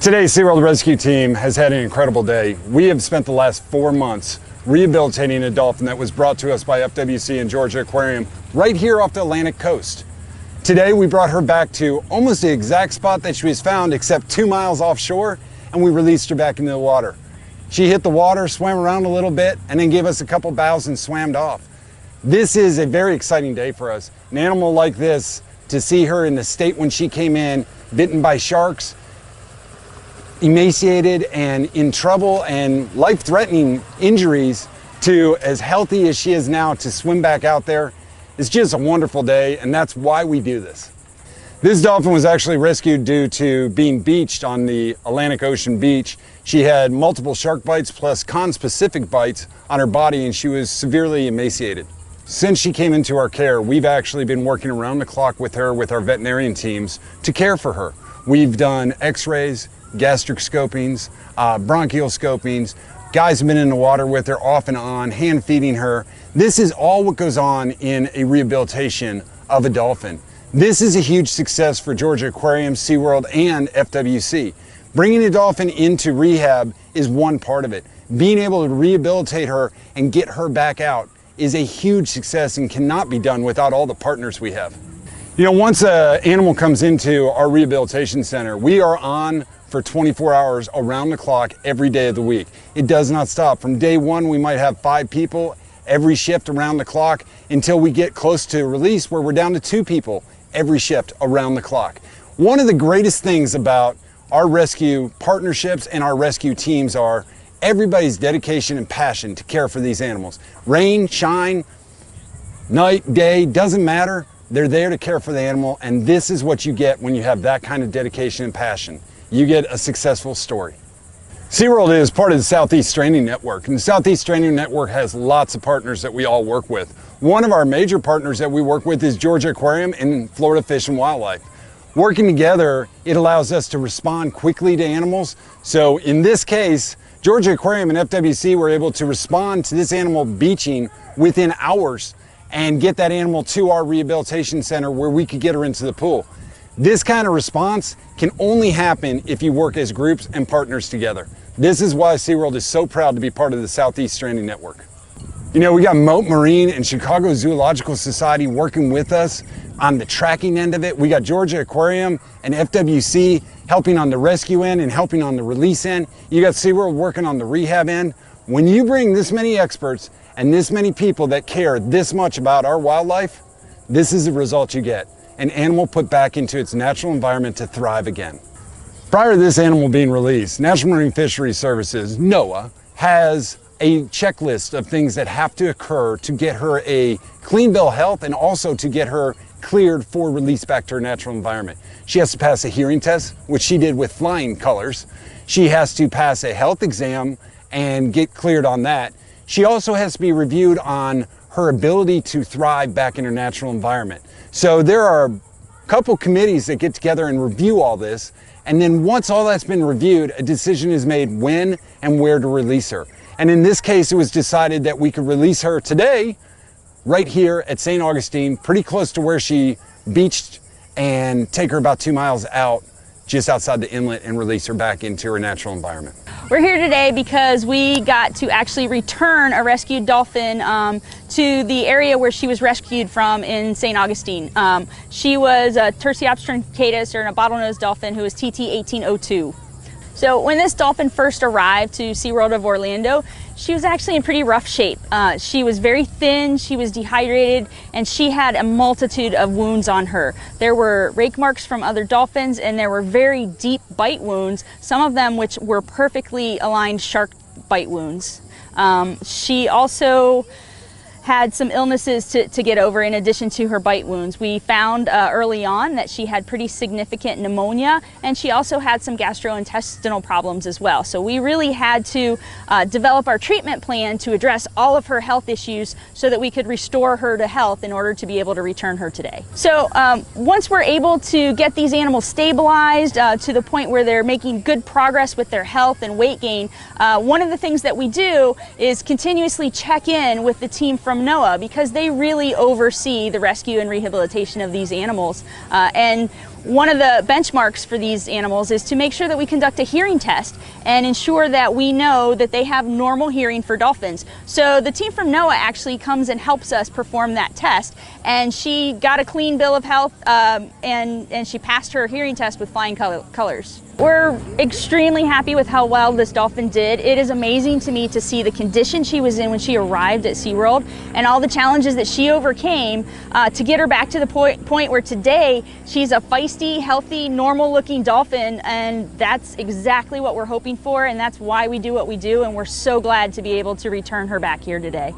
Today's Seaworld rescue team has had an incredible day. We have spent the last 4 months rehabilitating a dolphin that was brought to us by FWC and Georgia Aquarium right here off the Atlantic coast. Today we brought her back to almost the exact spot that she was found, except 2 miles offshore, and we released her back into the water. She hit the water, swam around a little bit, and then gave us a couple bows and swam off. This is a very exciting day for us. An animal like this, to see her in the state when she came in, bitten by sharks, emaciated and in trouble and life-threatening injuries, to as healthy as she is now to swim back out there, is just a wonderful day, and that's why we do this. This dolphin was actually rescued due to being beached on the Atlantic Ocean beach. She had multiple shark bites plus conspecific bites on her body, and she was severely emaciated. Since she came into our care, we've actually been working around the clock with her with our veterinarian teams to care for her. We've done x-rays, gastric scopings, bronchial scopings. Guys have been in the water with her off and on, hand feeding her. This is all what goes on in a rehabilitation of a dolphin. This is a huge success for Georgia Aquarium, Seaworld, and FWC. Bringing a dolphin into rehab is one part of it. Being able to rehabilitate her and get her back out is a huge success and cannot be done without all the partners we have. You know, once an animal comes into our rehabilitation center, we are on for 24 hours around the clock every day of the week. It does not stop. From day one, we might have 5 people every shift around the clock until we get close to release, where we're down to 2 people every shift around the clock. One of the greatest things about our rescue partnerships and our rescue teams are everybody's dedication and passion to care for these animals. Rain, shine, night, day, doesn't matter. They're there to care for the animal, and this is what you get when you have that kind of dedication and passion. You get a successful story. Seaworld is part of the Southeast Stranding Network, and the Southeast Stranding Network has lots of partners that we all work with. One of our major partners that we work with is Georgia Aquarium and Florida Fish and Wildlife. Working together, it allows us to respond quickly to animals. So in this case, Georgia Aquarium and FWC were able to respond to this animal beaching within hours and get that animal to our rehabilitation center where we could get her into the pool. This kind of response can only happen if you work as groups and partners together. This is why Seaworld is so proud to be part of the Southeast Stranding Network. You know, we got Moat Marine and Chicago Zoological Society working with us on the tracking end of it. We got Georgia Aquarium and FWC helping on the rescue end and helping on the release end. You got Seaworld working on the rehab end. When you bring this many experts and this many people that care this much about our wildlife, this is the result you get. An animal put back into its natural environment to thrive again. Prior to this animal being released, National Marine Fisheries Services, NOAA, has a checklist of things that have to occur to get her a clean bill of health and also to get her cleared for release back to her natural environment. She has to pass a hearing test, which she did with flying colors. She has to pass a health exam and get cleared on that. She also has to be reviewed on her ability to thrive back in her natural environment. So there are a couple committees that get together and review all this, and then once all that's been reviewed, a decision is made when and where to release her. And in this case, it was decided that we could release her today, right here at St. Augustine, pretty close to where she beached, and take her about 2 miles out, just outside the inlet, and release her back into her natural environment. We're here today because we got to actually return a rescued dolphin to the area where she was rescued from in St. Augustine. She was a Tursiops truncatus, or a bottlenose dolphin, who was TT 1802. So when this dolphin first arrived to SeaWorld of Orlando, she was actually in pretty rough shape. She was very thin, she was dehydrated, and she had a multitude of wounds on her. There were rake marks from other dolphins, and there were very deep bite wounds, some of them which were perfectly aligned shark bite wounds. She also had some illnesses to get over in addition to her bite wounds. We found early on that she had pretty significant pneumonia, and she also had some gastrointestinal problems as well. So we really had to develop our treatment plan to address all of her health issues so that we could restore her to health in order to be able to return her today. So once we're able to get these animals stabilized to the point where they're making good progress with their health and weight gain, one of the things that we do is continuously check in with the team from NOAA, because they really oversee the rescue and rehabilitation of these animals. And one of the benchmarks for these animals is to make sure that we conduct a hearing test and ensure that we know that they have normal hearing for dolphins. So the team from NOAA actually comes and helps us perform that test, and she got a clean bill of health and she passed her hearing test with flying colors. We're extremely happy with how well this dolphin did. It is amazing to me to see the condition she was in when she arrived at Seaworld and all the challenges that she overcame to get her back to the point where today she's a feisty, healthy, normal-looking dolphin, and that's exactly what we're hoping for, and that's why we do what we do, and we're so glad to be able to return her back here today.